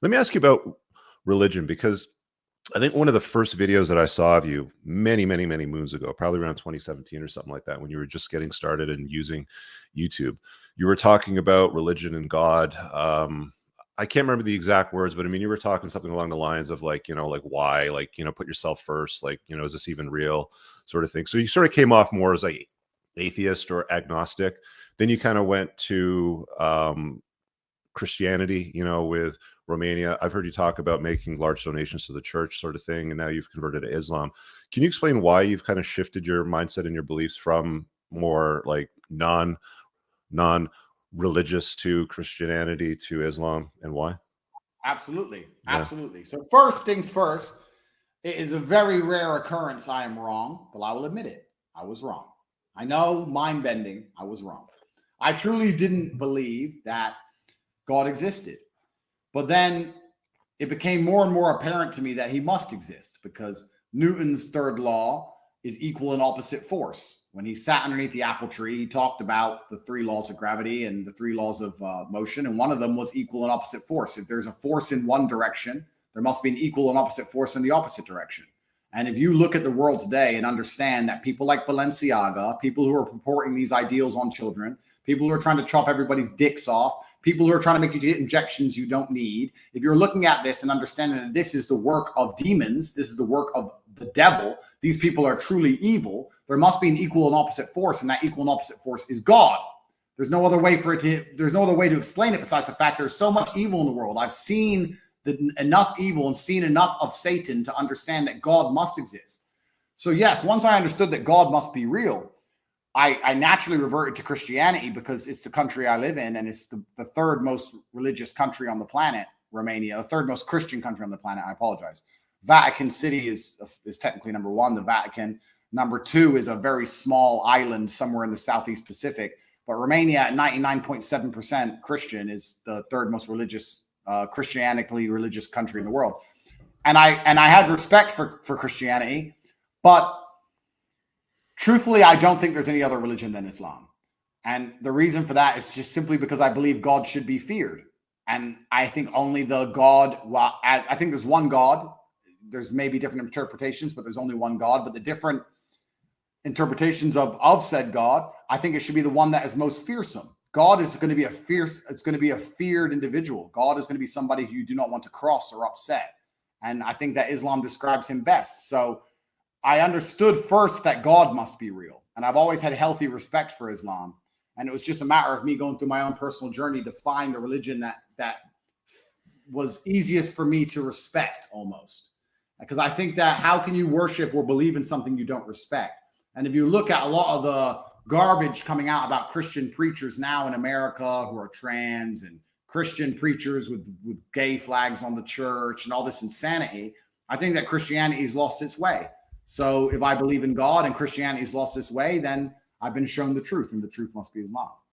Let me ask you about religion because I think one of the first videos that I saw of you many, many, many moons ago, probably around 2017 or something like that, when you were just getting started and using YouTube, you were talking about religion and God. I can't remember the exact words, but I mean, you were talking something along the lines of like, like why, like, put yourself first, like, is this even real sort of thing. So you sort of came off more as like atheist or agnostic. Then you kind of went to Christianity, with Romania. I've heard you talk about making large donations to the church sort of thing, and now you've converted to Islam. Can you explain why you've kind of shifted your mindset and your beliefs from more like non religious to Christianity to Islam, and why? Absolutely. Yeah. Absolutely. So first things first, it is a very rare occurrence. I am wrong, but I will admit it. I was wrong. I know, mind bending. I was wrong. I truly didn't believe that God existed. But then it became more and more apparent to me that he must exist because Newton's third law is equal and opposite force. When he sat underneath the apple tree, he talked about the three laws of gravity and the three laws of motion. And one of them was equal and opposite force. If there's a force in one direction, there must be an equal and opposite force in the opposite direction. And if you look at the world today and understand that people like Balenciaga, people who are purporting these ideals on children, people who are trying to chop everybody's dicks off, people who are trying to make you get injections you don't need. If you're looking at this and understanding that this is the work of demons, this is the work of the devil, these people are truly evil, there must be an equal and opposite force, and that equal and opposite force is God. There's no other way there's no other way to explain it besides the fact there's so much evil in the world. I've seen enough evil and seen enough of Satan to understand that God must exist. So yes, once I understood that God must be real, I naturally reverted to Christianity because it's the country I live in, and it's the third most religious country on the planet, Romania, the third most Christian country on the planet. I apologize. Vatican City is technically number one, the Vatican. Number two is a very small island somewhere in the Southeast Pacific. But Romania at 99.7% Christian is the third most religious, Christianically religious country in the world. And I had respect for Christianity, but truthfully, I don't think there's any other religion than Islam. And the reason for that is just simply because I believe God should be feared. And I think only the God, well, I think there's one God. There's maybe different interpretations, but there's only one God. But the different interpretations of said God, I think it should be the one that is most fearsome. God is going to be it's going to be a feared individual. God is going to be somebody who you do not want to cross or upset. And I think that Islam describes him best. So I understood first that God must be real. And I've always had healthy respect for Islam. And it was just a matter of me going through my own personal journey to find a religion that was easiest for me to respect almost. Because I think that how can you worship or believe in something you don't respect? And if you look at a lot of the garbage coming out about Christian preachers now in America who are trans and Christian preachers with gay flags on the church and all this insanity, I think that Christianity has lost its way. So if I believe in God and Christianity has lost its way, then I've been shown the truth, and the truth must be Islam.